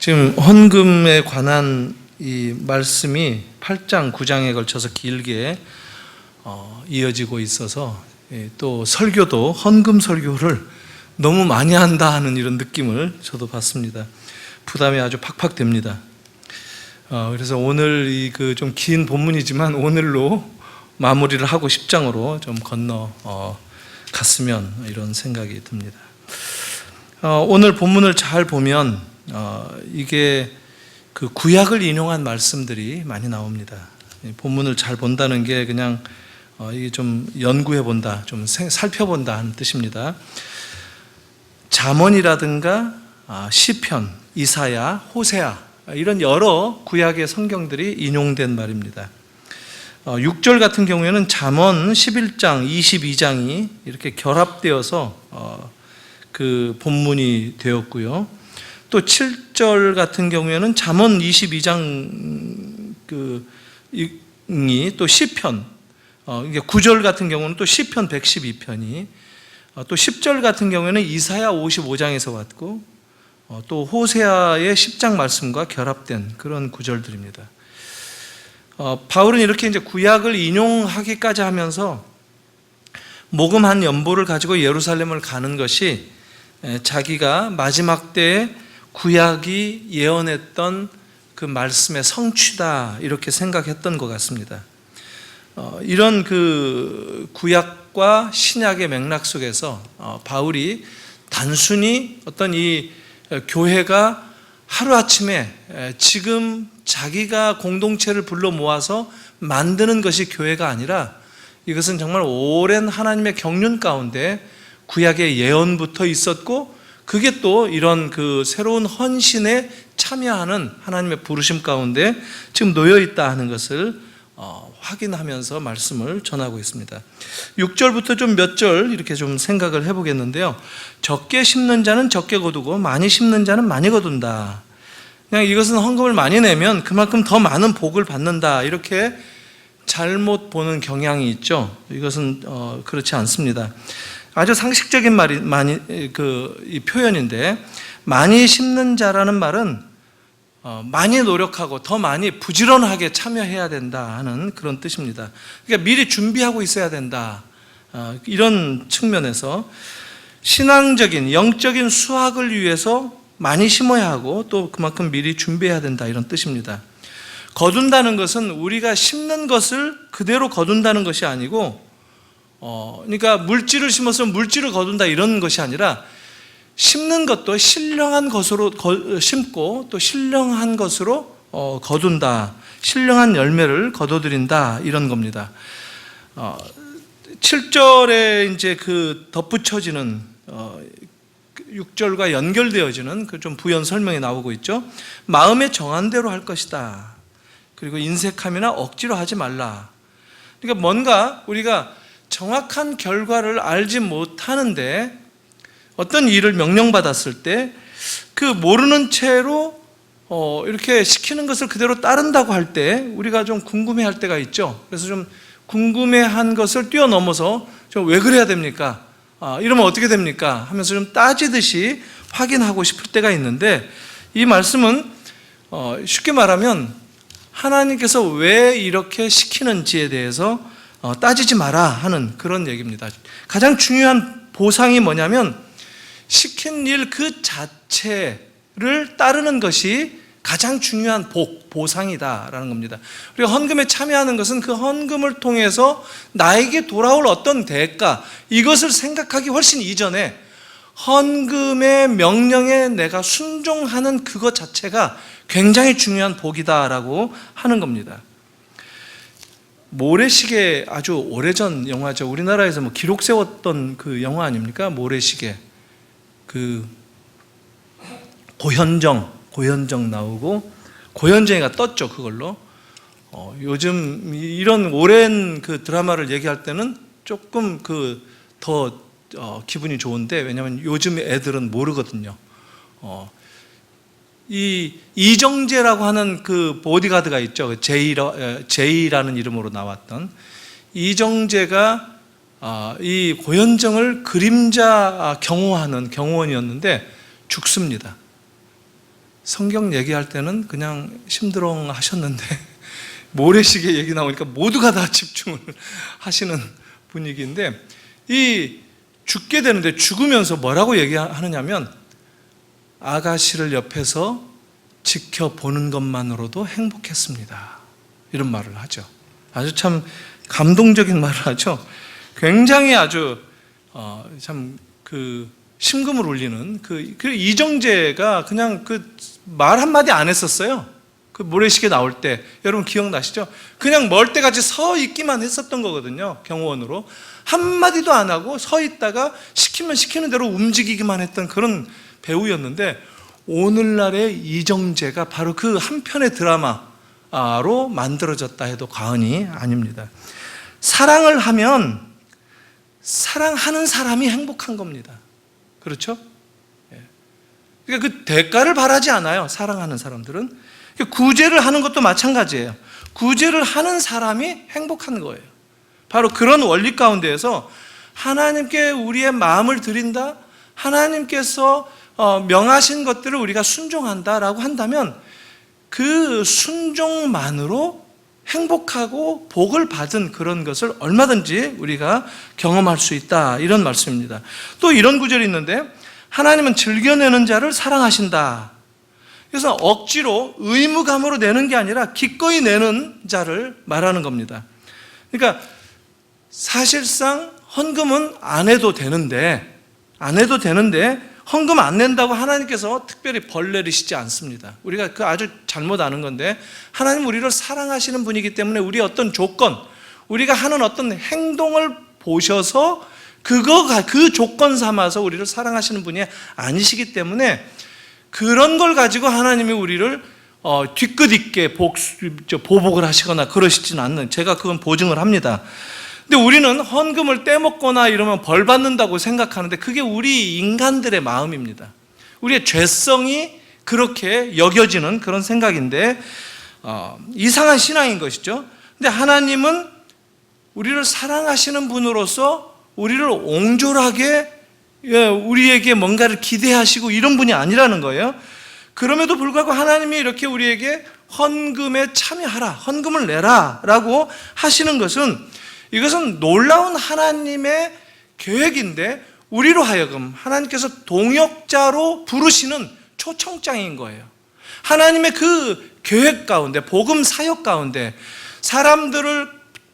지금 헌금에 관한 이 말씀이 8장, 9장에 걸쳐서 길게 이어지고 있어서 또 설교도 헌금 설교를 너무 많이 한다 하는 이런 느낌을 저도 받습니다. 부담이 아주 팍팍 됩니다. 그래서 오늘 이 그 좀 긴 본문이지만 오늘로 마무리를 하고 10장으로 좀 건너 갔으면 이런 생각이 듭니다. 오늘 본문을 잘 보면 이게 그 구약을 인용한 말씀들이 많이 나옵니다. 본문을 잘 본다는 게 그냥 이게 좀 연구해 본다, 좀 살펴본다 하는 뜻입니다. 잠언이라든가 시편, 이사야, 호세아 이런 여러 구약의 성경들이 인용된 말입니다. 6절 같은 경우에는 잠언 11장, 22장이 이렇게 결합되어서 그 본문이 되었고요. 또 7절 같은 경우에는 잠언 22장 이 또 시편, 이게 9절 같은 경우는 또 시편 112편이, 또 10절 같은 경우에는 이사야 55장에서 왔고, 또 호세아의 10장 말씀과 결합된 그런 구절들입니다. 바울은 이렇게 이제 구약을 인용하기까지 하면서 모금 한 연보를 가지고 예루살렘을 가는 것이 자기가 마지막 때에 구약이 예언했던 그 말씀의 성취다 이렇게 생각했던 것 같습니다. 이런 그 구약과 신약의 맥락 속에서 바울이 단순히 어떤 이 교회가 하루아침에 지금 자기가 공동체를 불러 모아서 만드는 것이 교회가 아니라 이것은 정말 오랜 하나님의 경륜 가운데 구약의 예언부터 있었고 그게 또 이런 그 새로운 헌신에 참여하는 하나님의 부르심 가운데 지금 놓여 있다 하는 것을 확인하면서 말씀을 전하고 있습니다. 6절부터 좀 몇 절 이렇게 좀 생각을 해보겠는데요. 적게 심는 자는 적게 거두고 많이 심는 자는 많이 거둔다. 그냥 이것은 헌금을 많이 내면 그만큼 더 많은 복을 받는다 이렇게 잘못 보는 경향이 있죠. 이것은 그렇지 않습니다. 아주 상식적인 이 표현인데, 많이 심는 자라는 말은 많이 노력하고 더 많이 부지런하게 참여해야 된다 하는 그런 뜻입니다. 그러니까 미리 준비하고 있어야 된다. 이런 측면에서 신앙적인 영적인 수확을 위해서 많이 심어야 하고 또 그만큼 미리 준비해야 된다 이런 뜻입니다. 거둔다는 것은 우리가 심는 것을 그대로 거둔다는 것이 아니고 그러니까 물질을 심어서 물질을 거둔다 이런 것이 아니라 심는 것도 신령한 것으로 심고 또 신령한 것으로 거둔다, 신령한 열매를 거둬들인다 이런 겁니다. 7절에 이제 그 덧붙여지는 6절과 연결되어지는 그 좀 부연 설명이 나오고 있죠. 마음에 정한 대로 할 것이다. 그리고 인색함이나 억지로 하지 말라. 그러니까 뭔가 우리가 정확한 결과를 알지 못하는데 어떤 일을 명령받았을 때 그 모르는 채로 이렇게 시키는 것을 그대로 따른다고 할 때 우리가 좀 궁금해할 때가 있죠. 그래서 좀 궁금해한 것을 뛰어넘어서 좀 왜 그래야 됩니까? 이러면 어떻게 됩니까? 하면서 좀 따지듯이 확인하고 싶을 때가 있는데 이 말씀은 쉽게 말하면 하나님께서 왜 이렇게 시키는지에 대해서 따지지 마라 하는 그런 얘기입니다. 가장 중요한 보상이 뭐냐면 시킨 일 그 자체를 따르는 것이 가장 중요한 보상이다라는 겁니다. 우리가 헌금에 참여하는 것은 그 헌금을 통해서 나에게 돌아올 어떤 대가, 이것을 생각하기 훨씬 이전에 헌금의 명령에 내가 순종하는 그것 자체가 굉장히 중요한 복이다라고 하는 겁니다. 모래시계 아주 오래전 영화죠. 우리나라에서 뭐 기록 세웠던 그 영화 아닙니까? 모래시계. 그 고현정 나오고 고현정이가 떴죠. 그걸로. 요즘 이런 오랜 그 드라마를 얘기할 때는 조금 더 기분이 좋은데, 왜냐하면 요즘 애들은 모르거든요. 이 이정재라고 하는 그 보디가드가 있죠. 제이라는 이름으로 나왔던 이정재가 이 고현정을 그림자 경호하는 경호원이었는데 죽습니다. 성경 얘기할 때는 그냥 심드렁 하셨는데 모래시계 얘기 나오니까 모두가 다 집중을 하시는 분위기인데, 이 죽게 되는데 죽으면서 뭐라고 얘기하느냐면 아가씨를 옆에서 지켜보는 것만으로도 행복했습니다, 이런 말을 하죠. 아주 참 감동적인 말을 하죠. 굉장히 아주 참 그 심금을 울리는 그 이정재가 그냥 그 말 한마디 안 했었어요. 그 모래시계 나올 때 여러분 기억나시죠? 그냥 멀때같이 서 있기만 했었던 거거든요. 경호원으로 한마디도 안 하고 서 있다가 시키면 시키는 대로 움직이기만 했던 그런 배우였는데, 오늘날의 이정재가 바로 그 한 편의 드라마로 만들어졌다 해도 과언이 아닙니다. 사랑을 하면 사랑하는 사람이 행복한 겁니다. 그렇죠? 그러니까 그 대가를 바라지 않아요, 사랑하는 사람들은. 구제를 하는 것도 마찬가지예요. 구제를 하는 사람이 행복한 거예요. 바로 그런 원리 가운데에서 하나님께 우리의 마음을 드린다, 하나님께서 명하신 것들을 우리가 순종한다라고 한다면 그 순종만으로 행복하고 복을 받은 그런 것을 얼마든지 우리가 경험할 수 있다, 이런 말씀입니다. 또 이런 구절이 있는데, 하나님은 즐겨내는 자를 사랑하신다. 그래서 억지로 의무감으로 내는 게 아니라 기꺼이 내는 자를 말하는 겁니다. 그러니까 사실상 헌금은 안 해도 되는데 헌금 안 낸다고 하나님께서 특별히 벌 내리시지 않습니다. 우리가 그 아주 잘못 아는 건데, 하나님 우리를 사랑하시는 분이기 때문에 우리의 어떤 조건, 우리가 하는 어떤 행동을 보셔서 그 조건 삼아서 우리를 사랑하시는 분이 아니시기 때문에 그런 걸 가지고 하나님이 우리를 뒤끝 있게 보복을 하시거나 그러시지는 않는, 제가 그건 보증을 합니다. 근데 우리는 헌금을 떼먹거나 이러면 벌 받는다고 생각하는데 그게 우리 인간들의 마음입니다. 우리의 죄성이 그렇게 여겨지는 그런 생각인데 이상한 신앙인 것이죠. 근데 하나님은 우리를 사랑하시는 분으로서 우리를 옹졸하게 우리에게 뭔가를 기대하시고 이런 분이 아니라는 거예요. 그럼에도 불구하고 하나님이 이렇게 우리에게 헌금에 참여하라, 헌금을 내라 라고 하시는 것은, 이것은 놀라운 하나님의 계획인데 우리로 하여금 하나님께서 동역자로 부르시는 초청장인 거예요. 하나님의 그 계획 가운데, 복음 사역 가운데 사람들을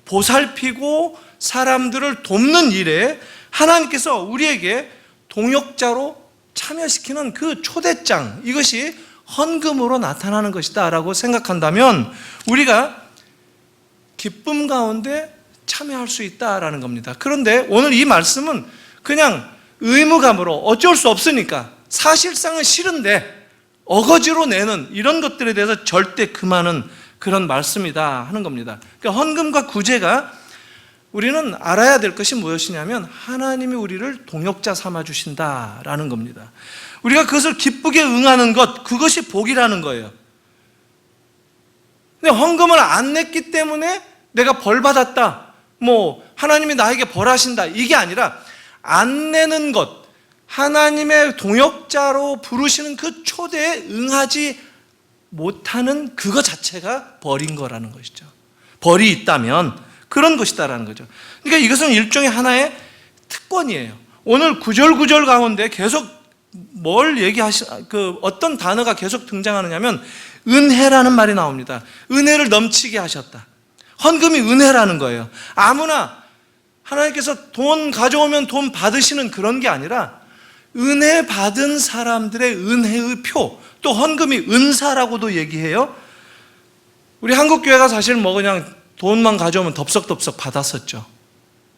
보살피고 사람들을 돕는 일에 하나님께서 우리에게 동역자로 참여시키는 그 초대장, 이것이 헌금으로 나타나는 것이다 라고 생각한다면 우리가 기쁨 가운데 참여할 수 있다라는 겁니다. 그런데 오늘 이 말씀은 그냥 의무감으로 어쩔 수 없으니까, 사실상은 싫은데 어거지로 내는 이런 것들에 대해서 절대 금하는 그런 말씀이다 하는 겁니다. 그러니까 헌금과 구제가, 우리는 알아야 될 것이 무엇이냐면 하나님이 우리를 동역자 삼아 주신다라는 겁니다. 우리가 그것을 기쁘게 응하는 것, 그것이 복이라는 거예요. 근데 헌금을 안 냈기 때문에 내가 벌 받았다, 하나님이 나에게 벌하신다, 이게 아니라 안 내는 것, 하나님의 동역자로 부르시는 그 초대에 응하지 못하는 그것 자체가 벌인 거라는 것이죠. 벌이 있다면 그런 것이다라는 거죠. 그러니까 이것은 일종의 하나의 특권이에요. 오늘 구절 가운데 계속 어떤 단어가 계속 등장하느냐면 은혜라는 말이 나옵니다. 은혜를 넘치게 하셨다. 헌금이 은혜라는 거예요. 아무나 하나님께서 돈 가져오면 돈 받으시는 그런 게 아니라 은혜 받은 사람들의 은혜의 표, 또 헌금이 은사라고도 얘기해요. 우리 한국교회가 사실 그냥 돈만 가져오면 덥석덥석 받았었죠.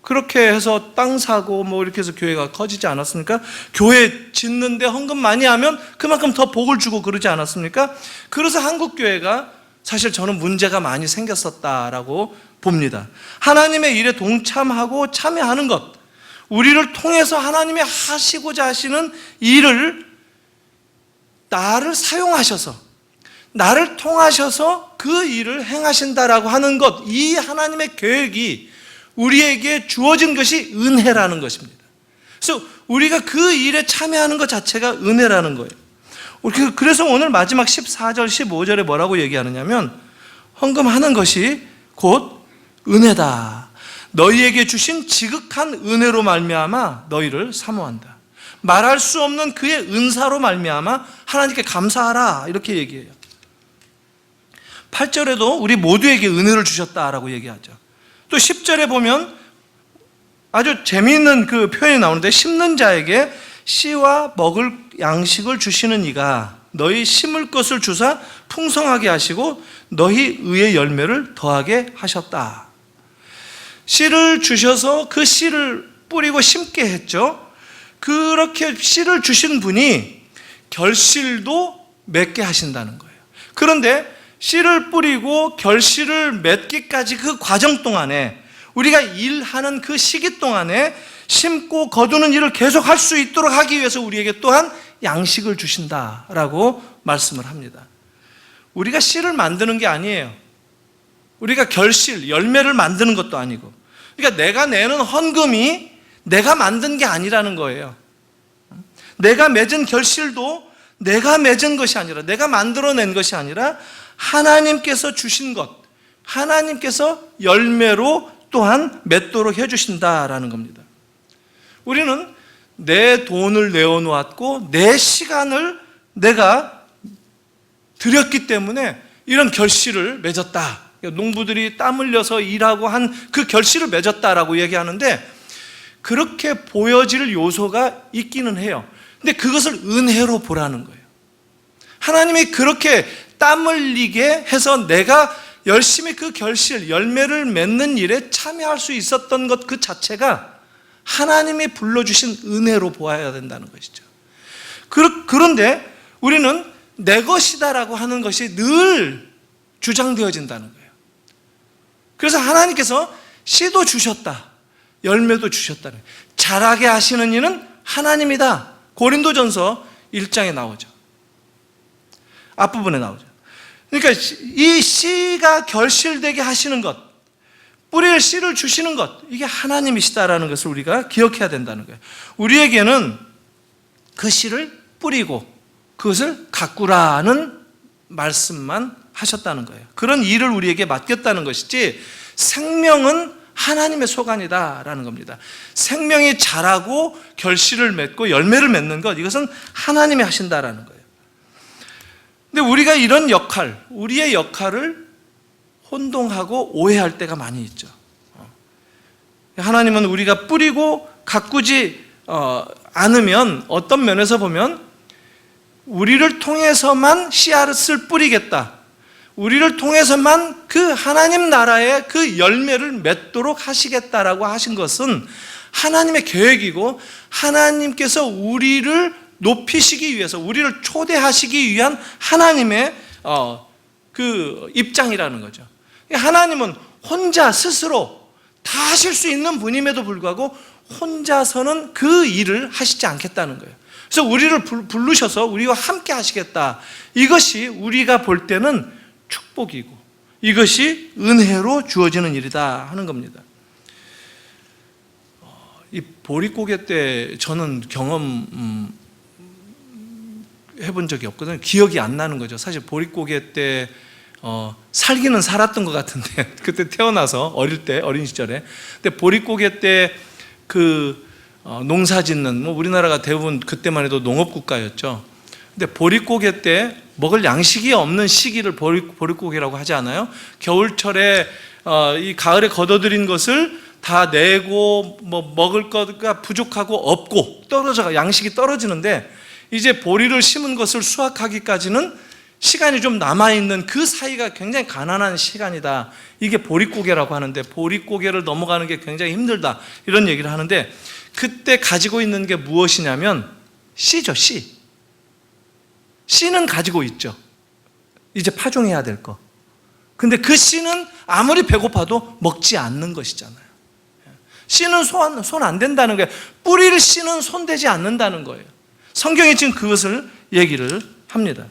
그렇게 해서 땅 사고 이렇게 해서 교회가 커지지 않았습니까? 교회 짓는데 헌금 많이 하면 그만큼 더 복을 주고 그러지 않았습니까? 그래서 한국교회가 사실 저는 문제가 많이 생겼었다라고 봅니다. 하나님의 일에 동참하고 참여하는 것, 우리를 통해서 하나님이 하시고자 하시는 일을 나를 사용하셔서, 나를 통하셔서 그 일을 행하신다라고 하는 것, 이 하나님의 계획이 우리에게 주어진 것이 은혜라는 것입니다. 그래서 우리가 그 일에 참여하는 것 자체가 은혜라는 거예요. 그래서 오늘 마지막 14절, 15절에 뭐라고 얘기하느냐면 헌금하는 것이 곧 은혜다. 너희에게 주신 지극한 은혜로 말미암아 너희를 사모한다. 말할 수 없는 그의 은사로 말미암아 하나님께 감사하라, 이렇게 얘기해요. 8절에도 우리 모두에게 은혜를 주셨다라고 얘기하죠. 또 10절에 보면 아주 재미있는 그 표현이 나오는데, 심는 자에게 씨와 먹을 양식을 주시는 이가 너희 심을 것을 주사 풍성하게 하시고 너희 의의 열매를 더하게 하셨다. 씨를 주셔서 그 씨를 뿌리고 심게 했죠. 그렇게 씨를 주신 분이 결실도 맺게 하신다는 거예요. 그런데 씨를 뿌리고 결실을 맺기까지 그 과정 동안에, 우리가 일하는 그 시기 동안에 심고 거두는 일을 계속 할 수 있도록 하기 위해서 우리에게 또한 양식을 주신다라고 말씀을 합니다. 우리가 씨를 만드는 게 아니에요. 우리가 결실, 열매를 만드는 것도 아니고, 그러니까 내가 내는 헌금이 내가 만든 게 아니라는 거예요. 내가 맺은 결실도 내가 맺은 것이 아니라, 내가 만들어낸 것이 아니라 하나님께서 주신 것, 하나님께서 열매로 또한 맺도록 해주신다라는 겁니다. 우리는 내 돈을 내어놓았고 내 시간을 내가 들였기 때문에 이런 결실을 맺었다. 농부들이 땀 흘려서 일하고 한 그 결실을 맺었다라고 얘기하는데, 그렇게 보여질 요소가 있기는 해요. 근데 그것을 은혜로 보라는 거예요. 하나님이 그렇게 땀 흘리게 해서 내가 열심히 그 결실, 열매를 맺는 일에 참여할 수 있었던 것 그 자체가 하나님이 불러주신 은혜로 보아야 된다는 것이죠. 그런데 우리는 내 것이다라고 하는 것이 늘 주장되어진다는 거예요. 그래서 하나님께서 씨도 주셨다, 열매도 주셨다는 거예요. 자라게 하시는 이는 하나님이다. 고린도전서 1장에 나오죠. 앞부분에 나오죠. 그러니까 이 씨가 결실되게 하시는 것, 뿌릴 씨를 주시는 것, 이게 하나님이시다라는 것을 우리가 기억해야 된다는 거예요. 우리에게는 그 씨를 뿌리고 그것을 가꾸라는 말씀만 하셨다는 거예요. 그런 일을 우리에게 맡겼다는 것이지, 생명은 하나님의 소관이다라는 겁니다. 생명이 자라고 결실을 맺고 열매를 맺는 것, 이것은 하나님이 하신다라는 거예요. 근데 우리가 이런 역할, 우리의 역할을 혼동하고 오해할 때가 많이 있죠. 하나님은 우리가 뿌리고 가꾸지 않으면, 어떤 면에서 보면 우리를 통해서만 씨앗을 뿌리겠다, 우리를 통해서만 그 하나님 나라의 그 열매를 맺도록 하시겠다라고 하신 것은 하나님의 계획이고, 하나님께서 우리를 높이시기 위해서, 우리를 초대하시기 위한 하나님의 그 입장이라는 거죠. 하나님은 혼자 스스로 다 하실 수 있는 분임에도 불구하고 혼자서는 그 일을 하시지 않겠다는 거예요. 그래서 우리를 부르셔서 우리와 함께 하시겠다. 이것이 우리가 볼 때는 축복이고 이것이 은혜로 주어지는 일이다 하는 겁니다. 이 보릿고개 때 저는 경험 해본 적이 없거든요. 기억이 안 나는 거죠. 사실 보릿고개 때 살기는 살았던 것 같은데 그때 태어나서 어린 시절에. 근데 보릿고개 때 그 농사 짓는, 우리나라가 대부분 그때만 해도 농업국가였죠. 근데 보릿고개 때 먹을 양식이 없는 시기를 보릿고개라고 하지 않아요? 겨울철에 이 가을에 거둬들인 것을 다 내고 먹을 거가 부족하고 없고 양식이 떨어지는데, 이제 보리를 심은 것을 수확하기까지는 시간이 좀 남아있는 그 사이가 굉장히 가난한 시간이다. 이게 보릿고개라고 하는데, 보릿고개를 넘어가는 게 굉장히 힘들다, 이런 얘기를 하는데, 그때 가지고 있는 게 무엇이냐면 씨죠. 씨는 가지고 있죠. 이제 파종해야 될 거. 근데 그 씨는 아무리 배고파도 먹지 않는 것이잖아요. 씨는 손 안 댄다는 거예요. 뿌릴 씨는 손대지 않는다는 거예요. 성경이 지금 그것을 얘기를 합니다.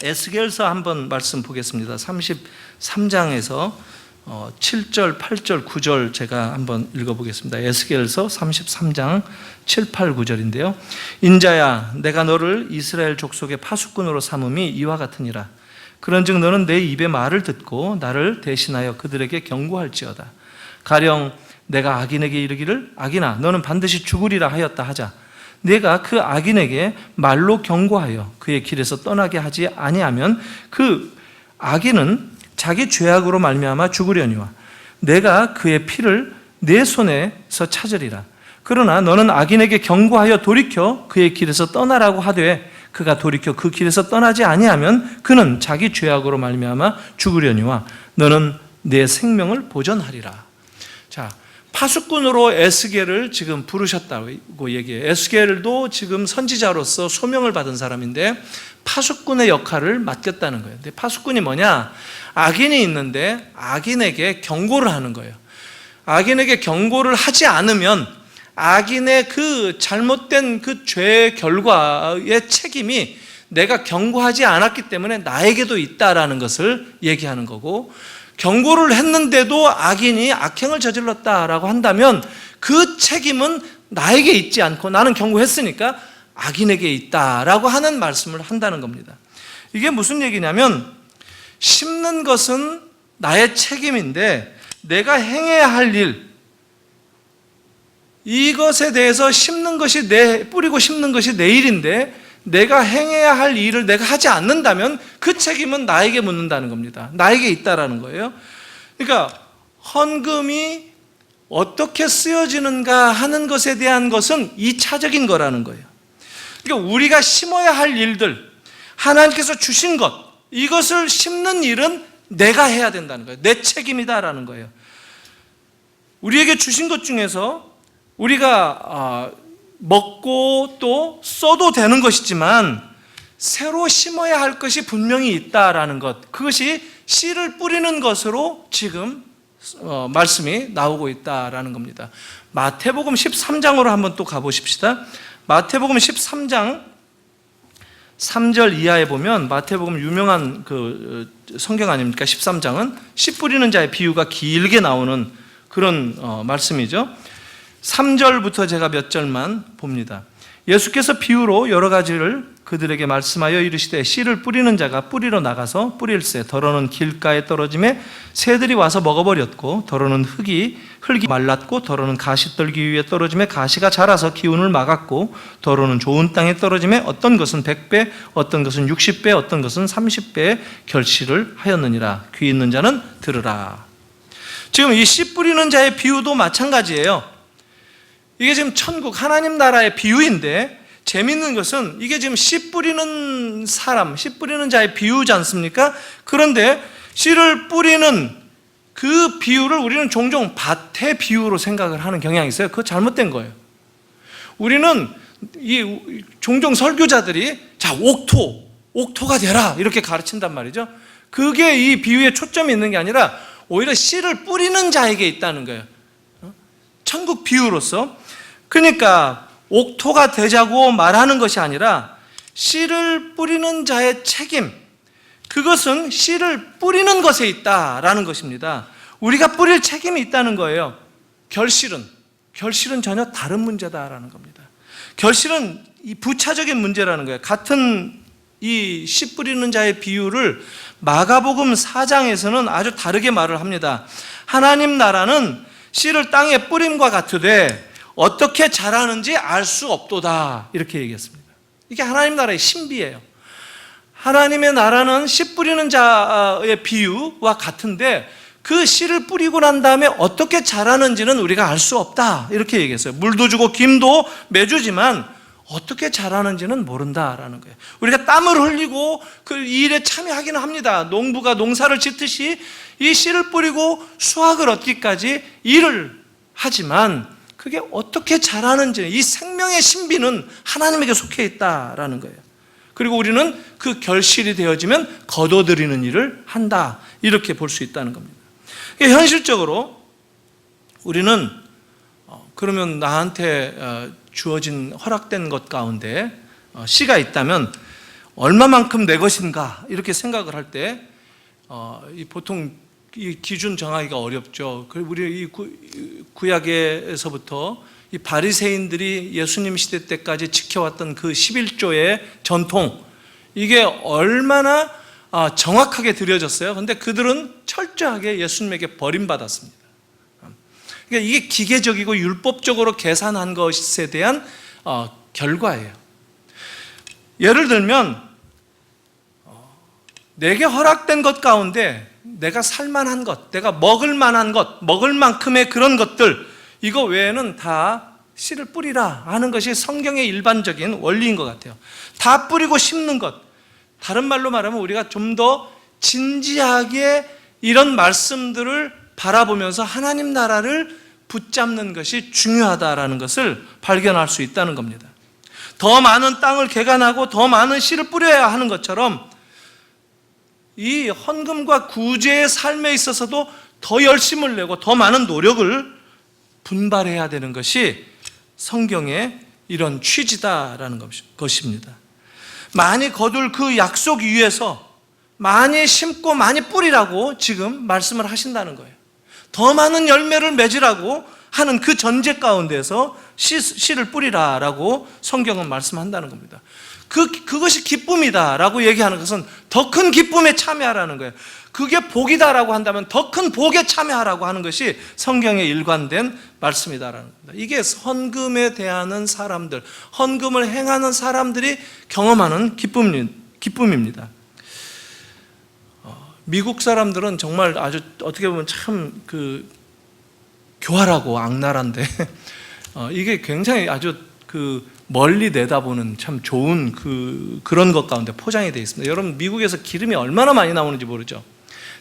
에스겔서 한번 말씀 보겠습니다. 33장에서 7절, 8절, 9절 제가 한번 읽어보겠습니다. 에스겔서 33장 7, 8, 9절인데요. 인자야, 내가 너를 이스라엘 족속의 파수꾼으로 삼음이 이와 같으니라. 그런즉 너는 내 입의 말을 듣고 나를 대신하여 그들에게 경고할지어다. 가령 내가 악인에게 이르기를 악인아 너는 반드시 죽으리라 하였다 하자. 내가 그 악인에게 말로 경고하여 그의 길에서 떠나게 하지 아니하면 그 악인은 자기 죄악으로 말미암아 죽으려니와 내가 그의 피를 내 손에서 찾으리라. 그러나 너는 악인에게 경고하여 돌이켜 그의 길에서 떠나라고 하되 그가 돌이켜 그 길에서 떠나지 아니하면 그는 자기 죄악으로 말미암아 죽으려니와 너는 내 생명을 보전하리라. 자, 파수꾼으로 에스겔을 지금 부르셨다고 얘기해요. 에스겔도 지금 선지자로서 소명을 받은 사람인데 파수꾼의 역할을 맡겼다는 거예요. 근데 파수꾼이 뭐냐? 악인이 있는데 악인에게 경고를 하는 거예요. 악인에게 경고를 하지 않으면 악인의 그 잘못된 그 죄의 결과의 책임이 내가 경고하지 않았기 때문에 나에게도 있다라는 것을 얘기하는 거고, 경고를 했는데도 악인이 악행을 저질렀다라고 한다면 그 책임은 나에게 있지 않고 나는 경고했으니까 악인에게 있다라고 하는 말씀을 한다는 겁니다. 이게 무슨 얘기냐면 심는 것은 나의 책임인데 내가 행해야 할 일, 이것에 대해서 심는 것이 뿌리고 심는 것이 내 일인데 내가 행해야 할 일을 내가 하지 않는다면 그 책임은 나에게 묻는다는 겁니다. 나에게 있다라는 거예요. 그러니까 헌금이 어떻게 쓰여지는가 하는 것에 대한 것은 2차적인 거라는 거예요. 그러니까 우리가 심어야 할 일들, 하나님께서 주신 것, 이것을 심는 일은 내가 해야 된다는 거예요. 내 책임이다라는 거예요. 우리에게 주신 것 중에서 우리가 먹고 또 써도 되는 것이지만 새로 심어야 할 것이 분명히 있다라는 것, 그것이 씨를 뿌리는 것으로 지금 말씀이 나오고 있다라는 겁니다. 마태복음 13장으로 한번 또 가보십시다. 마태복음 13장 3절 이하에 보면 마태복음 유명한 그 성경 아닙니까? 13장은 씨 뿌리는 자의 비유가 길게 나오는 그런 말씀이죠. 3절부터 제가 몇 절만 봅니다. 예수께서 비유로 여러 가지를 그들에게 말씀하여 이르시되 씨를 뿌리는 자가 뿌리러 나가서 뿌릴새 더러는 길가에 떨어짐에 새들이 와서 먹어버렸고 더러는 흙이 말랐고 더러는 가시떨기 위에 떨어짐에 가시가 자라서 기운을 막았고 더러는 좋은 땅에 떨어짐에 어떤 것은 100배 어떤 것은 60배 어떤 것은 30배의 결실을 하였느니라. 귀 있는 자는 들으라. 지금 이 씨 뿌리는 자의 비유도 마찬가지예요. 이게 지금 천국 하나님 나라의 비유인데 재밌는 것은 이게 지금 씨 뿌리는 사람, 씨 뿌리는 자의 비유지 않습니까? 그런데 씨를 뿌리는 그 비유를 우리는 종종 밭의 비유로 생각을 하는 경향이 있어요. 그거 잘못된 거예요. 우리는 종종 설교자들이 자, 옥토가 되라 이렇게 가르친단 말이죠. 그게 이 비유에 초점이 있는 게 아니라 오히려 씨를 뿌리는 자에게 있다는 거예요. 천국 비유로서. 그러니까 옥토가 되자고 말하는 것이 아니라 씨를 뿌리는 자의 책임, 그것은 씨를 뿌리는 것에 있다라는 것입니다. 우리가 뿌릴 책임이 있다는 거예요. 결실은 전혀 다른 문제다라는 겁니다. 결실은 이 부차적인 문제라는 거예요. 같은 이 씨 뿌리는 자의 비유를 마가복음 4장에서는 아주 다르게 말을 합니다. 하나님 나라는 씨를 땅에 뿌림과 같으되 어떻게 자라는지 알 수 없도다 이렇게 얘기했습니다. 이게 하나님 나라의 신비예요. 하나님의 나라는 씨 뿌리는 자의 비유와 같은데 그 씨를 뿌리고 난 다음에 어떻게 자라는지는 우리가 알 수 없다 이렇게 얘기했어요. 물도 주고 김도 매주지만 어떻게 자라는지는 모른다라는 거예요. 우리가 땀을 흘리고 그 일에 참여하기는 합니다. 농부가 농사를 짓듯이 이 씨를 뿌리고 수확을 얻기까지 일을 하지만 그게 어떻게 자라는지, 이 생명의 신비는 하나님에게 속해 있다라는 거예요. 그리고 우리는 그 결실이 되어지면 거둬들이는 일을 한다 이렇게 볼 수 있다는 겁니다. 현실적으로 우리는 그러면 나한테 주어진 허락된 것 가운데 씨가 있다면 얼마만큼 내 것인가 이렇게 생각을 할 때 보통 이 기준 정하기가 어렵죠. 우리 이 구약에서부터 이 바리새인들이 예수님 시대 때까지 지켜왔던 그 11조의 전통, 이게 얼마나 정확하게 드려졌어요. 그런데 그들은 철저하게 예수님에게 버림받았습니다. 그러니까 이게 기계적이고 율법적으로 계산한 것에 대한 결과예요. 예를 들면 내게 허락된 것 가운데 내가 살만한 것, 내가 먹을 만한 것, 먹을 만큼의 그런 것들, 이거 외에는 다 씨를 뿌리라 하는 것이 성경의 일반적인 원리인 것 같아요. 다 뿌리고 심는 것, 다른 말로 말하면 우리가 좀 더 진지하게 이런 말씀들을 바라보면서 하나님 나라를 붙잡는 것이 중요하다라는 것을 발견할 수 있다는 겁니다. 더 많은 땅을 개간하고 더 많은 씨를 뿌려야 하는 것처럼 이 헌금과 구제의 삶에 있어서도 더 열심을 내고 더 많은 노력을 분발해야 되는 것이 성경의 이런 취지다라는 것입니다. 많이 거둘 그 약속 위에서 많이 심고 많이 뿌리라고 지금 말씀을 하신다는 거예요. 더 많은 열매를 맺으라고 하는 그 전제 가운데서 씨를 뿌리라라고 성경은 말씀한다는 겁니다. 그것이 기쁨이다라고 얘기하는 것은 더 큰 기쁨에 참여하라는 거예요. 그게 복이다라고 한다면 더 큰 복에 참여하라고 하는 것이 성경에 일관된 말씀이다라는 겁니다. 이게 헌금에 대하는 사람들, 헌금을 행하는 사람들이 경험하는 기쁨입니다. 미국 사람들은 정말 아주 어떻게 보면 참 교활하고 악랄한데 이게 굉장히 아주 멀리 내다보는 참 좋은 그런 것 가운데 포장이 되어 있습니다. 여러분, 미국에서 기름이 얼마나 많이 나오는지 모르죠?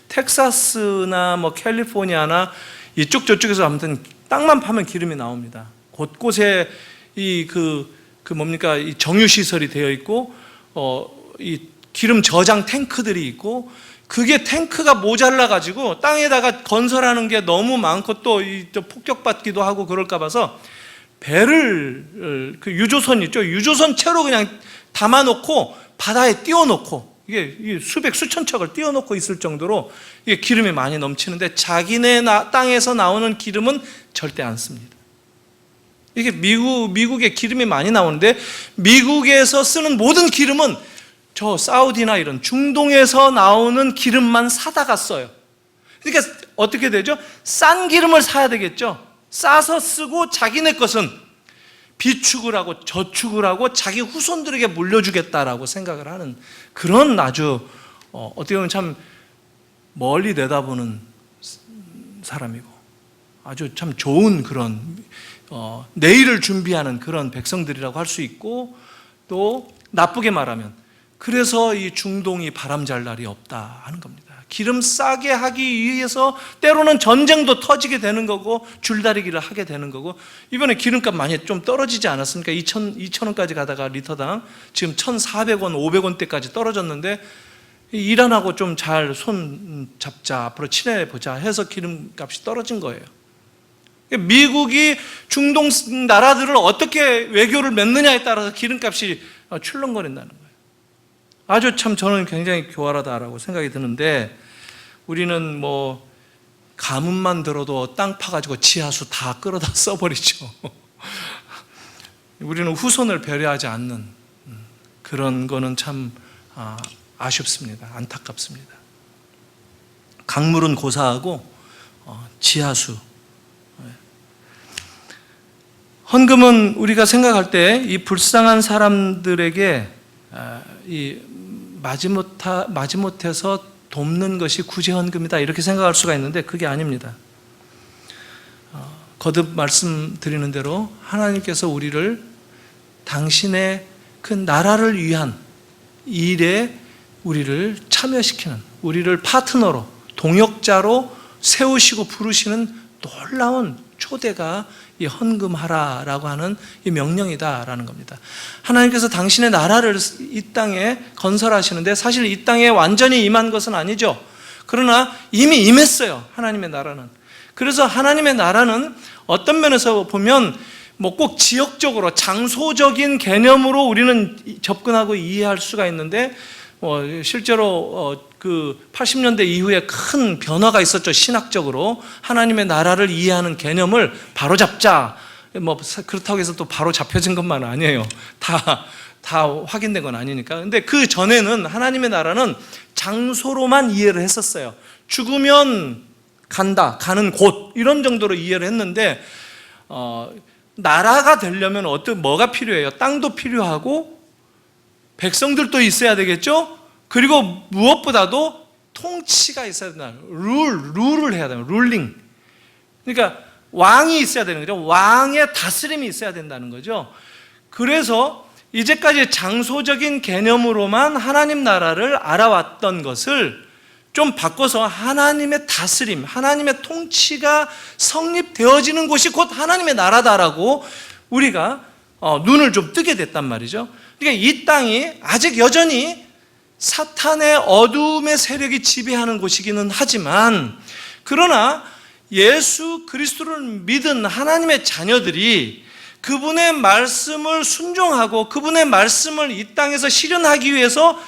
텍사스나 캘리포니아나 이쪽 저쪽에서 아무튼 땅만 파면 기름이 나옵니다. 곳곳에 이 정유 시설이 되어 있고 이 기름 저장 탱크들이 있고, 그게 탱크가 모자라 가지고 땅에다가 건설하는 게 너무 많고 또 폭격받기도 하고 그럴까 봐서 배를 유조선 있죠, 유조선 채로 그냥 담아놓고 바다에 띄워놓고 이게 수천 척을 띄워놓고 있을 정도로 이게 기름이 많이 넘치는데 자기네 땅에서 나오는 기름은 절대 안 씁니다. 이게 미국에 기름이 많이 나오는데 미국에서 쓰는 모든 기름은 저 사우디나 이런 중동에서 나오는 기름만 사다가 써요. 그러니까 어떻게 되죠? 싼 기름을 사야 되겠죠. 싸서 쓰고 자기네 것은 비축을 하고 저축을 하고 자기 후손들에게 물려주겠다라고 생각을 하는 그런 아주 어떻게 보면 참 멀리 내다보는 사람이고 아주 참 좋은 그런 내일을 준비하는 그런 백성들이라고 할 수 있고, 또 나쁘게 말하면 그래서 이 중동이 바람 잘 날이 없다 하는 겁니다. 기름 싸게 하기 위해서 때로는 전쟁도 터지게 되는 거고 줄다리기를 하게 되는 거고, 이번에 기름값 많이 좀 떨어지지 않았습니까? 2,000원까지 가다가 리터당 지금 1,400원, 500원대까지 떨어졌는데 이란하고 좀 잘 손 잡자, 앞으로 친해보자 해서 기름값이 떨어진 거예요. 미국이 중동 나라들을 어떻게 외교를 맺느냐에 따라서 기름값이 출렁거린다는 거예요. 아주 참 저는 굉장히 교활하다라고 생각이 드는데, 우리는 가뭄만 들어도 땅 파가지고 지하수 다 끌어다 써버리죠. 우리는 후손을 배려하지 않는 그런 거는 참 아쉽습니다. 안타깝습니다. 강물은 고사하고 지하수. 헌금은 우리가 생각할 때 이 불쌍한 사람들에게 마지못해서 돕는 것이 구제 헌금이다 이렇게 생각할 수가 있는데 그게 아닙니다. 거듭 말씀드리는 대로 하나님께서 우리를 당신의 그 나라를 위한 일에 우리를 참여시키는, 우리를 파트너로, 동역자로 세우시고 부르시는 놀라운 초대가 이 헌금하라라고 하는 이 명령이다라는 겁니다. 하나님께서 당신의 나라를 이 땅에 건설하시는데 사실 이 땅에 완전히 임한 것은 아니죠. 그러나 이미 임했어요, 하나님의 나라는. 그래서 하나님의 나라는 어떤 면에서 보면 꼭 지역적으로 장소적인 개념으로 우리는 접근하고 이해할 수가 있는데, 실제로 그 80년대 이후에 큰 변화가 있었죠. 신학적으로 하나님의 나라를 이해하는 개념을 바로잡자. 그렇다고 해서 또 바로 잡혀진 것만 아니에요. 다 확인된 건 아니니까. 근데 그 전에는 하나님의 나라는 장소로만 이해를 했었어요. 죽으면 가는 곳 이런 정도로 이해를 했는데 나라가 되려면 뭐가 필요해요? 땅도 필요하고 백성들도 있어야 되겠죠? 그리고 무엇보다도 통치가 있어야 된다. 룰을 해야 돼요. 룰링. 그러니까 왕이 있어야 되는 거죠. 왕의 다스림이 있어야 된다는 거죠. 그래서 이제까지 장소적인 개념으로만 하나님 나라를 알아왔던 것을 좀 바꿔서 하나님의 다스림, 하나님의 통치가 성립되어지는 곳이 곧 하나님의 나라다라고 우리가 눈을 좀 뜨게 됐단 말이죠. 그러니까 이 땅이 아직 여전히 사탄의 어둠의 세력이 지배하는 곳이기는 하지만, 그러나 예수 그리스도를 믿은 하나님의 자녀들이 그분의 말씀을 순종하고 그분의 말씀을 이 땅에서 실현하기 위해서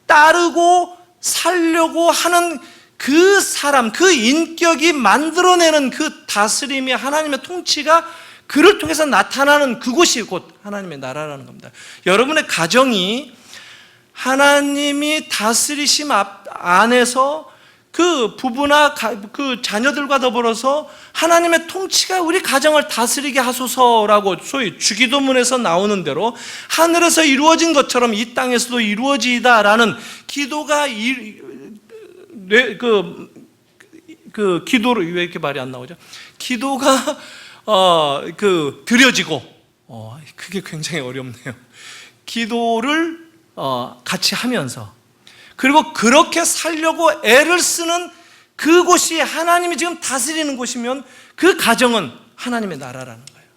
따르고 살려고 하는 그 사람, 그 인격이 만들어내는 그 다스림이 하나님의 통치가 그를 통해서 나타나는 그곳이 곧 하나님의 나라라는 겁니다. 여러분의 가정이 하나님이 다스리심 안에서 그 부부나 그 자녀들과 더불어서 하나님의 통치가 우리 가정을 다스리게 하소서라고 소위 주기도문에서 나오는 대로 하늘에서 이루어진 것처럼 이 땅에서도 이루어지다라는 기도가 기도를 왜 이렇게 말이 안 나오죠? 기도가 드려지고 그게 굉장히 어렵네요. 기도를 같이 하면서 그리고 그렇게 살려고 애를 쓰는 그곳이 하나님이 지금 다스리는 곳이면 그 가정은 하나님의 나라라는 거예요.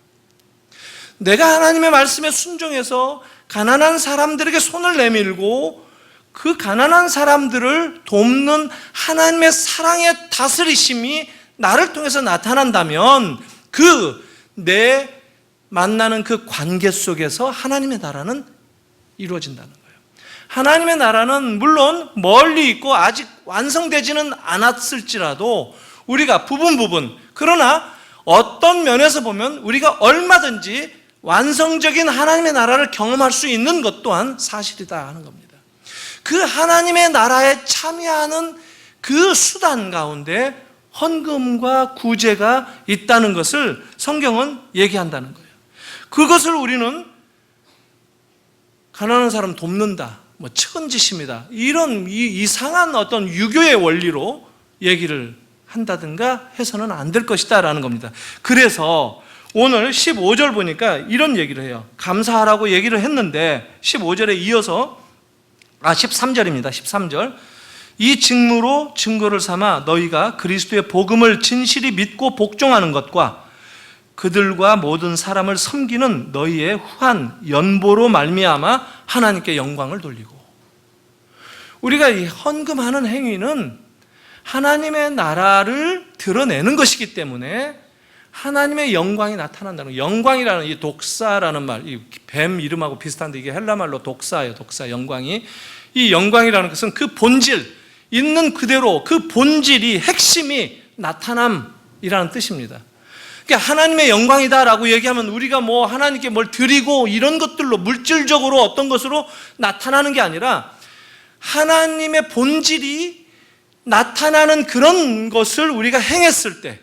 내가 하나님의 말씀에 순종해서 가난한 사람들에게 손을 내밀고 그 가난한 사람들을 돕는 하나님의 사랑의 다스리심이 나를 통해서 나타난다면 내 만나는 그 관계 속에서 하나님의 나라는 이루어진다는 거예요. 하나님의 나라는 물론 멀리 있고 아직 완성되지는 않았을지라도 우리가 부분 그러나 어떤 면에서 보면 우리가 얼마든지 완성적인 하나님의 나라를 경험할 수 있는 것 또한 사실이다 하는 겁니다. 그 하나님의 나라에 참여하는 그 수단 가운데 헌금과 구제가 있다는 것을 성경은 얘기한다는 거예요. 그것을 우리는 가난한 사람 돕는다, 측은지심이다, 이런 이상한 어떤 유교의 원리로 얘기를 한다든가 해서는 안 될 것이다 라는 겁니다. 그래서 오늘 15절 보니까 이런 얘기를 해요. 감사하라고 얘기를 했는데 15절에 이어서 13절입니다. 13절. 이 직무로 증거를 삼아 너희가 그리스도의 복음을 진실이 믿고 복종하는 것과 그들과 모든 사람을 섬기는 너희의 후한 연보로 말미암아 하나님께 영광을 돌리고. 우리가 이 헌금하는 행위는 하나님의 나라를 드러내는 것이기 때문에 하나님의 영광이 나타난다는 거예요. 영광이라는 이 독사라는 말, 이 뱀 이름하고 비슷한데 이게 헬라 말로 독사예요. 독사, 영광이. 이 영광이라는 것은 그 본질, 있는 그대로 그 본질이, 핵심이 나타남이라는 뜻입니다. 그러니까 하나님의 영광이다라고 얘기하면 우리가 하나님께 뭘 드리고 이런 것들로 물질적으로 어떤 것으로 나타나는 게 아니라 하나님의 본질이 나타나는 그런 것을 우리가 행했을 때,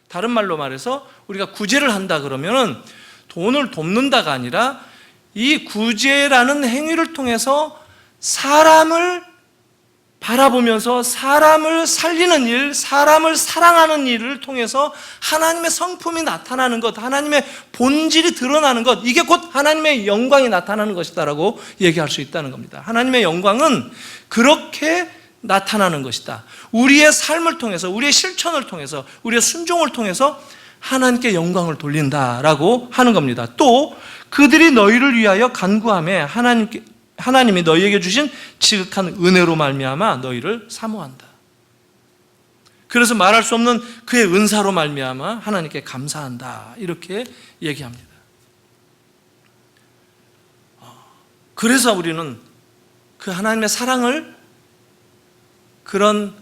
다른 말로 말해서 우리가 구제를 한다 그러면은 돈을 돕는다가 아니라 이 구제라는 행위를 통해서 사람을 바라보면서 사람을 살리는 일, 사람을 사랑하는 일을 통해서 하나님의 성품이 나타나는 것, 하나님의 본질이 드러나는 것, 이게 곧 하나님의 영광이 나타나는 것이다라고 얘기할 수 있다는 겁니다. 하나님의 영광은 그렇게 나타나는 것이다. 우리의 삶을 통해서, 우리의 실천을 통해서, 우리의 순종을 통해서 하나님께 영광을 돌린다라고 하는 겁니다. 또 그들이 너희를 위하여 간구하며 하나님이 너희에게 주신 지극한 은혜로 말미암아 너희를 사모한다. 그래서 말할 수 없는 그의 은사로 말미암아 하나님께 감사한다, 이렇게 얘기합니다. 그래서 우리는 그 하나님의 사랑을 그런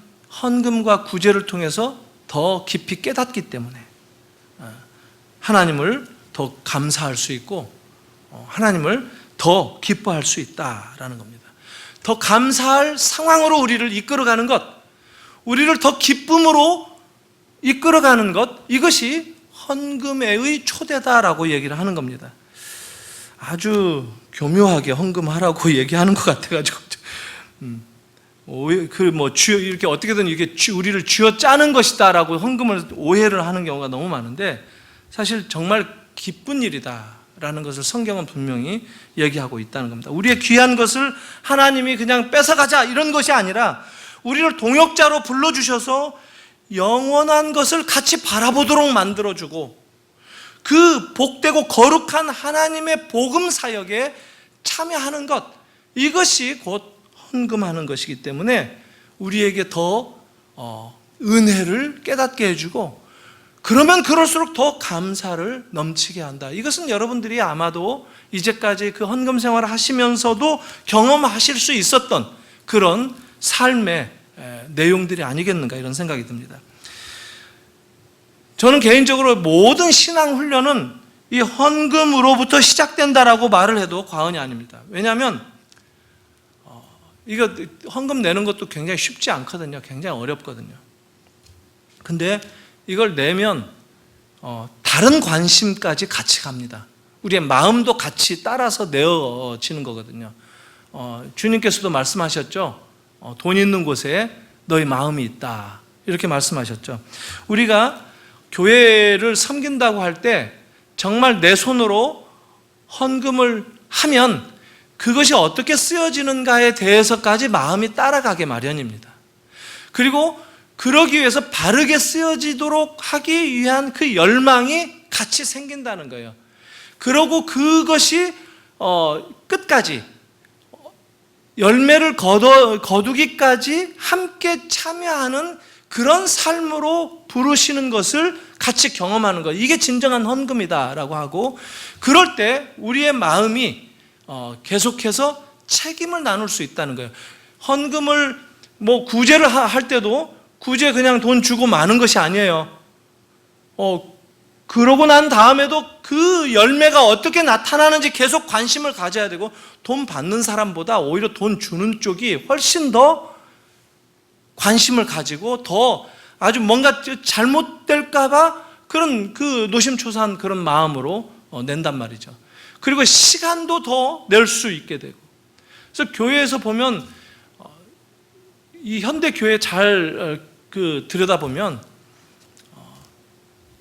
헌금과 구제를 통해서 더 깊이 깨닫기 때문에 하나님을 더 감사할 수 있고 하나님을 더 기뻐할 수 있다라는 겁니다. 더 감사할 상황으로 우리를 이끌어가는 것, 우리를 더 기쁨으로 이끌어가는 것, 이것이 헌금의 초대다라고 얘기를 하는 겁니다. 아주 교묘하게 헌금하라고 얘기하는 것 같아가지고 이렇게 어떻게든 이게 우리를 쥐어 짜는 것이다라고 헌금을 오해를 하는 경우가 너무 많은데, 사실 정말 기쁜 일이다라는 것을 성경은 분명히 얘기하고 있다는 겁니다. 우리의 귀한 것을 하나님이 그냥 뺏어가자 이런 것이 아니라 우리를 동역자로 불러주셔서 영원한 것을 같이 바라보도록 만들어주고 그 복되고 거룩한 하나님의 복음 사역에 참여하는 것, 이것이 곧 헌금하는 것이기 때문에 우리에게 더 은혜를 깨닫게 해주고, 그러면 그럴수록 더 감사를 넘치게 한다. 이것은 여러분들이 아마도 이제까지 그 헌금 생활을 하시면서도 경험하실 수 있었던 그런 삶의 내용들이 아니겠는가, 이런 생각이 듭니다. 저는 개인적으로 모든 신앙 훈련은 이 헌금으로부터 시작된다라고 말을 해도 과언이 아닙니다. 왜냐하면 이거 헌금 내는 것도 굉장히 쉽지 않거든요. 굉장히 어렵거든요. 근데 이걸 내면 다른 관심까지 같이 갑니다. 우리의 마음도 같이 따라서 내어지는 거거든요. 주님께서도 말씀하셨죠. 돈 있는 곳에 너희 마음이 있다, 이렇게 말씀하셨죠. 우리가 교회를 섬긴다고 할 때 정말 내 손으로 헌금을 하면 그것이 어떻게 쓰여지는가에 대해서까지 마음이 따라가게 마련입니다. 그리고 그러기 위해서 바르게 쓰여지도록 하기 위한 그 열망이 같이 생긴다는 거예요. 그러고 그것이 끝까지 열매를 거두기까지 함께 참여하는 그런 삶으로 부르시는 것을 같이 경험하는 것, 이게 진정한 헌금이다라고 하고, 그럴 때 우리의 마음이 계속해서 책임을 나눌 수 있다는 거예요. 헌금을 구제를 할 때도 구제 그냥 돈 주고 마는 것이 아니에요. 그러고 난 다음에도 그 열매가 어떻게 나타나는지 계속 관심을 가져야 되고, 돈 받는 사람보다 오히려 돈 주는 쪽이 훨씬 더 관심을 가지고 더 아주 뭔가 잘못될까봐 그런 그 노심초사한 그런 마음으로 낸단 말이죠. 그리고 시간도 더 낼 수 있게 되고. 그래서 교회에서 보면 이 현대 교회 잘 들여다보면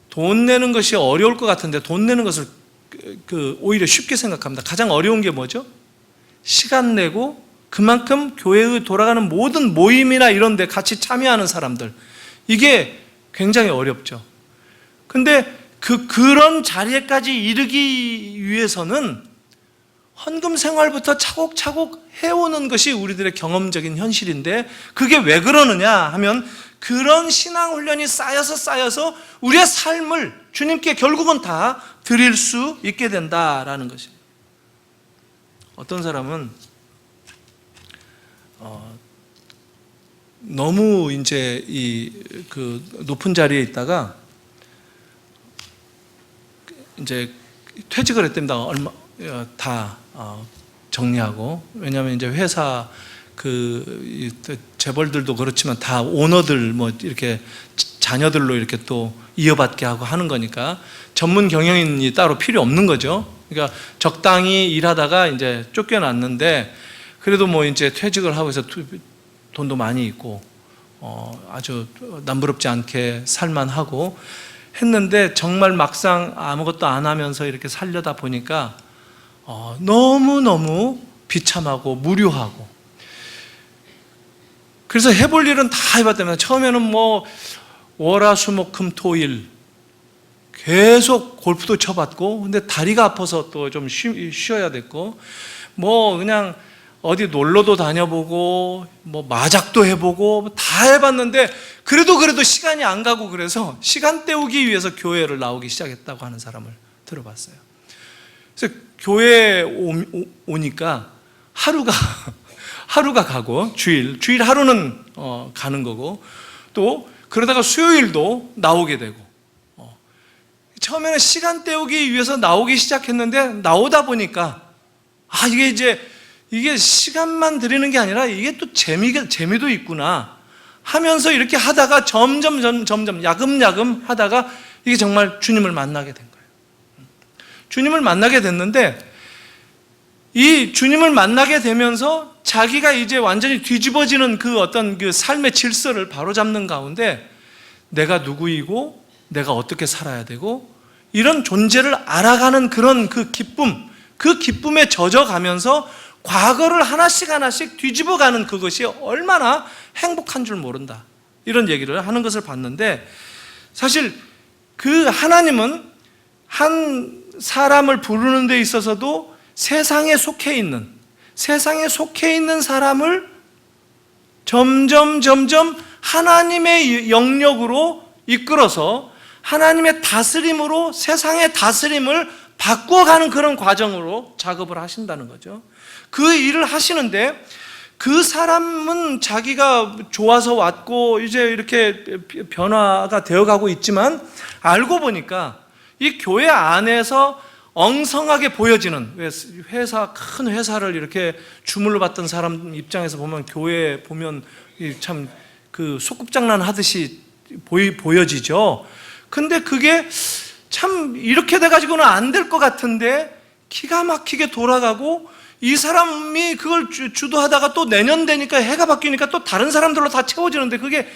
돈 내는 것이 어려울 것 같은데 돈 내는 것을 오히려 쉽게 생각합니다. 가장 어려운 게 뭐죠? 시간 내고 그만큼 교회의 돌아가는 모든 모임이나 이런 데 같이 참여하는 사람들, 이게 굉장히 어렵죠. 근데 그런 자리에까지 이르기 위해서는 헌금 생활부터 차곡차곡 해오는 것이 우리들의 경험적인 현실인데, 그게 왜 그러느냐 하면 그런 신앙 훈련이 쌓여서 우리의 삶을 주님께 결국은 다 드릴 수 있게 된다라는 것입니다. 어떤 사람은 너무 이제 그 높은 자리에 있다가 이제 퇴직을 했답니다. 다 정리하고. 왜냐하면 이제 회사 재벌들도 그렇지만 다 오너들 이렇게 자녀들로 이렇게 또 이어받게 하고 하는 거니까 전문 경영인이 따로 필요 없는 거죠. 그러니까 적당히 일하다가 이제 쫓겨났는데, 그래도 이제 퇴직을 하고 해서 돈도 많이 있고 아주 남부럽지 않게 살만하고 했는데, 정말 막상 아무것도 안 하면서 이렇게 살려다 보니까 너무너무 비참하고 무료하고, 그래서 해볼 일은 다 해봤다면, 처음에는 월화수목금토일 계속 골프도 쳐봤고, 근데 다리가 아파서 또 좀 쉬어야 됐고, 그냥 어디 놀러도 다녀보고 마작도 해보고 다 해봤는데 그래도 시간이 안 가고, 그래서 시간 때우기 위해서 교회를 나오기 시작했다고 하는 사람을 들어봤어요. 그래서 교회에 오니까 하루가 하루가 가고 주일 하루는 가는 거고, 또 그러다가 수요일도 나오게 되고, 처음에는 시간 때우기 위해서 나오기 시작했는데 나오다 보니까 이게 시간만 들이는 게 아니라 이게 또 재미도 있구나 하면서 이렇게 하다가 점점 야금야금 하다가 이게 정말 주님을 만나게 된 거예요. 주님을 만나게 됐는데, 이 주님을 만나게 되면서 자기가 이제 완전히 뒤집어지는 그 어떤 그 삶의 질서를 바로잡는 가운데 내가 누구이고 내가 어떻게 살아야 되고 이런 존재를 알아가는 그런 그 기쁨에 젖어가면서 과거를 하나씩 뒤집어가는 그것이 얼마나 행복한 줄 모른다, 이런 얘기를 하는 것을 봤는데, 사실 그 하나님은 한 사람을 부르는 데 있어서도 세상에 속해 있는 사람을 점점 하나님의 영역으로 이끌어서 하나님의 다스림으로 세상의 다스림을 바꾸어가는 그런 과정으로 작업을 하신다는 거죠. 그 일을 하시는데, 그 사람은 자기가 좋아서 왔고 이제 이렇게 변화가 되어가고 있지만, 알고 보니까 이 교회 안에서 엉성하게 보여지는, 큰 회사를 이렇게 주물러 받던 사람 입장에서 보면 교회 보면 참 그 소꿉장난 하듯이 보여지죠. 근데 그게 참 이렇게 돼가지고는 안 될 것 같은데 기가 막히게 돌아가고, 이 사람이 그걸 주도하다가 또 내년 되니까 해가 바뀌니까 또 다른 사람들로 다 채워지는데, 그게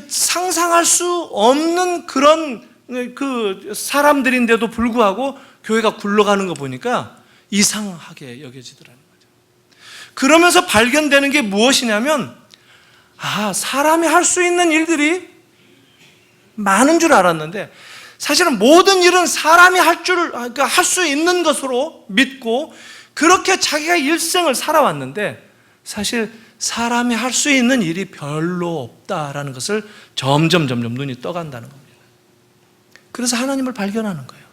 상상할 수 없는 그런 그 사람들인데도 불구하고 교회가 굴러가는 거 보니까 이상하게 여겨지더라는 거죠. 그러면서 발견되는 게 무엇이냐면, 사람이 할 수 있는 일들이 많은 줄 알았는데, 사실은 모든 일은 사람이 할 수 있는 것으로 믿고 그렇게 자기가 일생을 살아왔는데, 사실 사람이 할 수 있는 일이 별로 없다라는 것을 점점 눈이 떠간다는 겁니다. 그래서 하나님을 발견하는 거예요.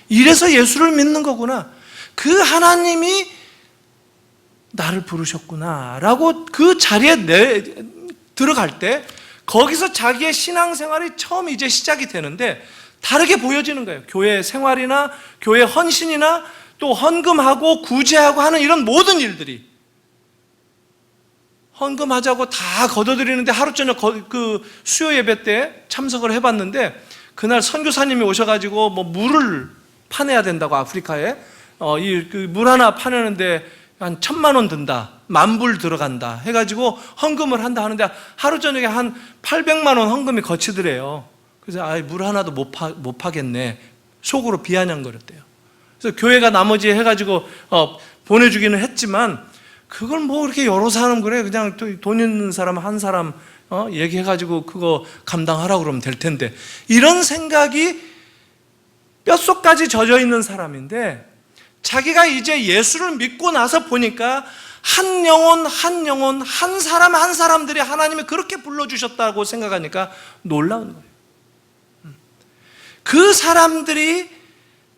이래서 예수를 믿는 거구나, 그 하나님이 나를 부르셨구나 라고 그 자리에 들어갈 때, 거기서 자기의 신앙생활이 처음 이제 시작이 되는데 다르게 보여지는 거예요. 교회 생활이나 교회 헌신이나 또 헌금하고 구제하고 하는 이런 모든 일들이, 헌금하자고 다 걷어들이는데 하루 저녁 그 수요 예배 때 참석을 해봤는데, 그날 선교사님이 오셔가지고 물을 파내야 된다고, 아프리카에 그 물 하나 파내는데 한 1,000만 원 든다, 10,000불 들어간다 해가지고 헌금을 한다 하는데, 하루 저녁에 한 800만 원 헌금이 거치더래요. 그래서 물 하나도 못 파겠네, 속으로 비아냥거렸대요. 그래서 교회가 나머지 해가지고 보내주기는 했지만, 그걸 그렇게 여러 사람 그래, 그냥 돈 있는 사람 한 사람 얘기해가지고 그거 감당하라고 그러면 될 텐데, 이런 생각이 뼛속까지 젖어 있는 사람인데, 자기가 이제 예수를 믿고 나서 보니까 한 영혼 한 사람들이 하나님이 그렇게 불러주셨다고 생각하니까 놀라운 거예요. 그 사람들이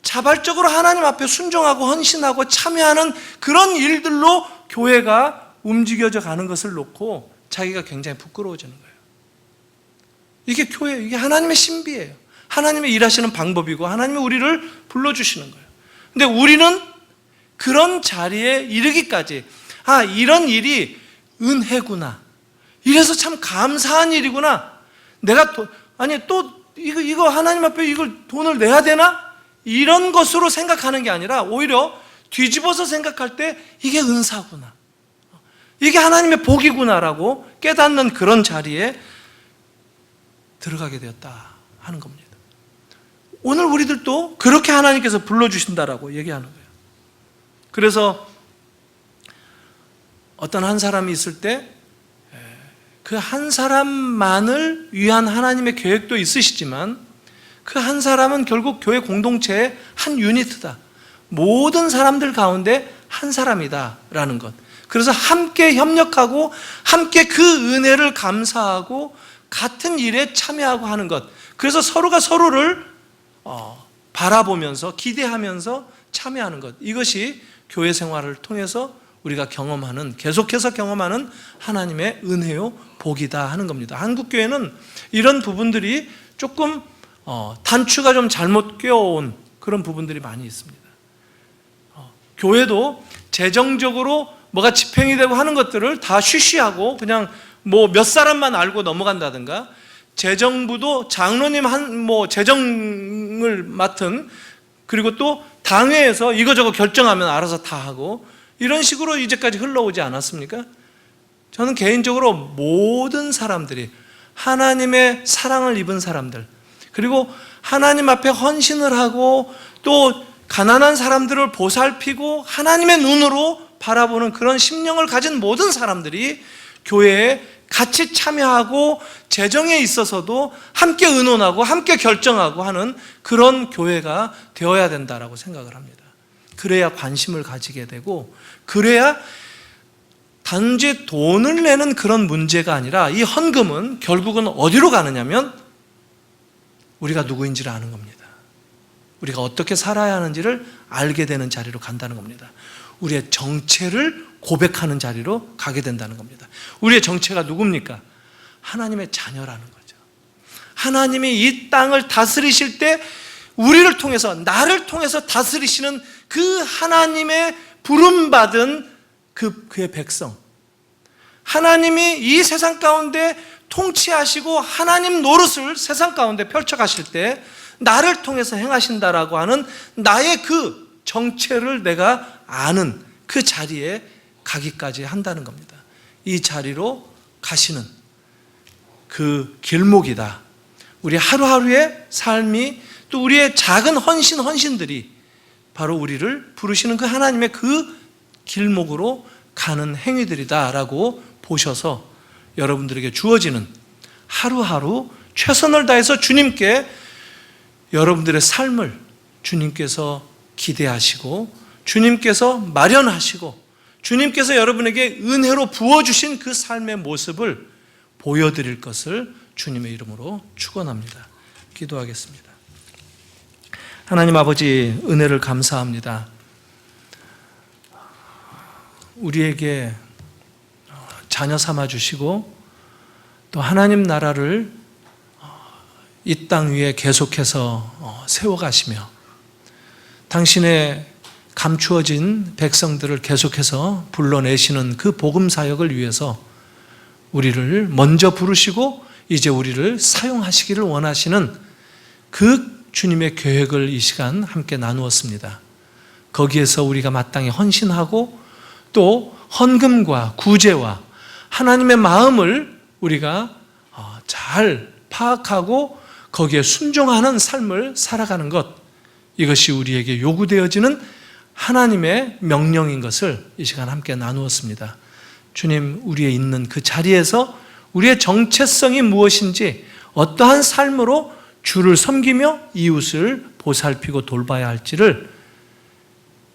자발적으로 하나님 앞에 순종하고 헌신하고 참여하는 그런 일들로 교회가 움직여져 가는 것을 놓고 자기가 굉장히 부끄러워지는 거예요. 이게 이게 하나님의 신비예요. 하나님의 일하시는 방법이고 하나님이 우리를 불러주시는 거예요. 근데 우리는 그런 자리에 이르기까지, 이런 일이 은혜구나, 이래서 참 감사한 일이구나, 내가 이거 하나님 앞에 이걸 돈을 내야 되나? 이런 것으로 생각하는 게 아니라 오히려 뒤집어서 생각할 때 이게 은사구나, 이게 하나님의 복이구나라고 깨닫는 그런 자리에 들어가게 되었다 하는 겁니다. 오늘 우리들도 그렇게 하나님께서 불러주신다라고 얘기하는 거예요. 그래서 어떤 한 사람이 있을 때 그 한 사람만을 위한 하나님의 계획도 있으시지만, 그 한 사람은 결국 교회 공동체의 한 유니트다, 모든 사람들 가운데 한 사람이다라는 것. 그래서 함께 협력하고 함께 그 은혜를 감사하고 같은 일에 참여하고 하는 것. 그래서 서로가 서로를 바라보면서 기대하면서 참여하는 것, 이것이 교회 생활을 통해서 우리가 경험하는, 계속해서 경험하는 하나님의 은혜요 복이다 하는 겁니다. 한국교회는 이런 부분들이 조금 단추가 좀 잘못 껴온 그런 부분들이 많이 있습니다. 교회도 재정적으로 뭐가 집행이 되고 하는 것들을 다 쉬쉬하고 그냥 뭐 몇 사람만 알고 넘어간다든가, 재정부도 장로님 재정을 맡은, 그리고 또 당회에서 이거저거 결정하면 알아서 다 하고, 이런 식으로 이제까지 흘러오지 않았습니까? 저는 개인적으로 모든 사람들이 하나님의 사랑을 입은 사람들, 그리고 하나님 앞에 헌신을 하고 또 가난한 사람들을 보살피고 하나님의 눈으로 바라보는 그런 심령을 가진 모든 사람들이 교회에 같이 참여하고 재정에 있어서도 함께 의논하고 함께 결정하고 하는 그런 교회가 되어야 된다라고 생각을 합니다. 그래야 관심을 가지게 되고, 그래야 단지 돈을 내는 그런 문제가 아니라 이 헌금은 결국은 어디로 가느냐면 우리가 누구인지를 아는 겁니다. 우리가 어떻게 살아야 하는지를 알게 되는 자리로 간다는 겁니다. 우리의 정체를 고백하는 자리로 가게 된다는 겁니다. 우리의 정체가 누굽니까? 하나님의 자녀라는 거죠. 하나님이 이 땅을 다스리실 때 우리를 통해서, 나를 통해서 다스리시는 그 하나님의 부름받은 그의 백성, 하나님이 이 세상 가운데 통치하시고 하나님 노릇을 세상 가운데 펼쳐가실 때 나를 통해서 행하신다라고 하는 나의 그 정체를 내가 아는 그 자리에 가기까지 한다는 겁니다. 이 자리로 가시는 그 길목이다. 우리 하루하루의 삶이, 또 우리의 작은 헌신들이 바로 우리를 부르시는 그 하나님의 그 길목으로 가는 행위들이다라고 보셔서 여러분들에게 주어지는 하루하루 최선을 다해서 주님께 여러분들의 삶을 주님께서 기대하시고, 주님께서 마련하시고, 주님께서 여러분에게 은혜로 부어주신 그 삶의 모습을 보여드릴 것을 주님의 이름으로 축원합니다. 기도하겠습니다. 하나님 아버지, 은혜를 감사합니다. 우리에게 자녀 삼아 주시고 또 하나님 나라를 이 땅 위에 계속해서 세워가시며 당신의 감추어진 백성들을 계속해서 불러내시는 그 복음 사역을 위해서 우리를 먼저 부르시고 이제 우리를 사용하시기를 원하시는 그 주님의 계획을 이 시간 함께 나누었습니다. 거기에서 우리가 마땅히 헌신하고 또 헌금과 구제와 하나님의 마음을 우리가 잘 파악하고 거기에 순종하는 삶을 살아가는 것, 이것이 우리에게 요구되어지는 하나님의 명령인 것을 이 시간 함께 나누었습니다. 주님, 우리의 있는 그 자리에서 우리의 정체성이 무엇인지, 어떠한 삶으로 주를 섬기며 이웃을 보살피고 돌봐야 할지를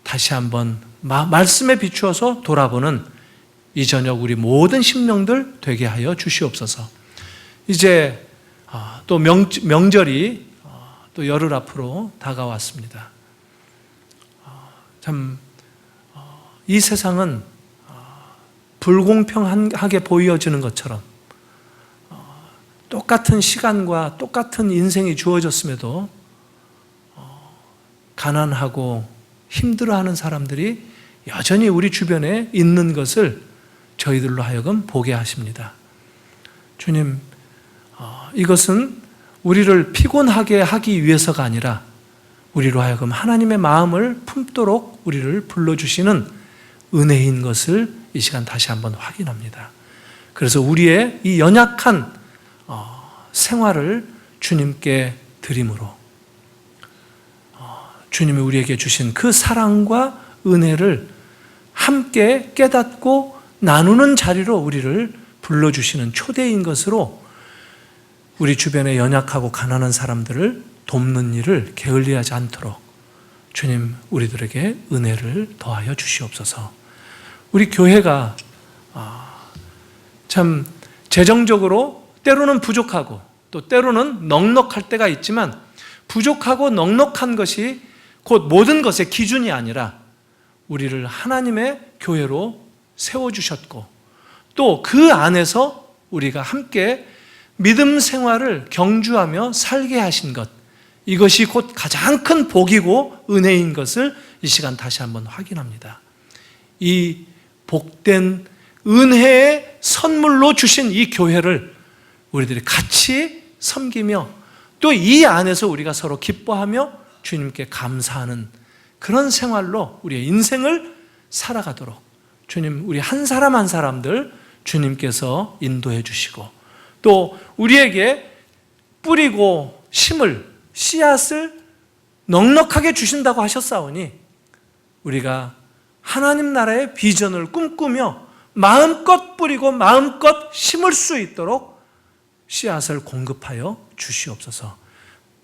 다시 한번 말씀에 비추어서 돌아보는 이 저녁 우리 모든 심령들 되게 하여 주시옵소서. 이제 또 명절이 또 열흘 앞으로 다가왔습니다. 참 이 세상은 불공평하게 보여지는 것처럼 똑같은 시간과 똑같은 인생이 주어졌음에도 가난하고 힘들어하는 사람들이 여전히 우리 주변에 있는 것을 저희들로 하여금 보게 하십니다. 주님, 이것은 우리를 피곤하게 하기 위해서가 아니라 우리로 하여금 하나님의 마음을 품도록 우리를 불러주시는 은혜인 것을 이 시간 다시 한번 확인합니다. 그래서 우리의 이 연약한 생활을 주님께 드림으로 주님이 우리에게 주신 그 사랑과 은혜를 함께 깨닫고 나누는 자리로 우리를 불러주시는 초대인 것으로 우리 주변에 연약하고 가난한 사람들을 돕는 일을 게을리하지 않도록 주님, 우리들에게 은혜를 더하여 주시옵소서. 우리 교회가 참 재정적으로 때로는 부족하고 또 때로는 넉넉할 때가 있지만, 부족하고 넉넉한 것이 곧 모든 것의 기준이 아니라 우리를 하나님의 교회로 세워주셨고 또 그 안에서 우리가 함께 믿음 생활을 경주하며 살게 하신 것, 이것이 곧 가장 큰 복이고 은혜인 것을 이 시간 다시 한번 확인합니다. 이 복된 은혜의 선물로 주신 이 교회를 우리들이 같이 섬기며 또 이 안에서 우리가 서로 기뻐하며 주님께 감사하는 그런 생활로 우리의 인생을 살아가도록 주님, 우리 한 사람 한 사람들 주님께서 인도해 주시고 또 우리에게 뿌리고 심을 씨앗을 넉넉하게 주신다고 하셨사오니 우리가 하나님 나라의 비전을 꿈꾸며 마음껏 뿌리고 마음껏 심을 수 있도록 씨앗을 공급하여 주시옵소서.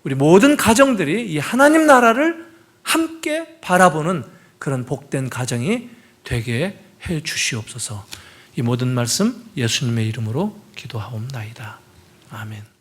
우리 모든 가정들이 이 하나님 나라를 함께 바라보는 그런 복된 가정이 되게 해 주시옵소서. 이 모든 말씀 예수님의 이름으로 기도하옵나이다. 아멘.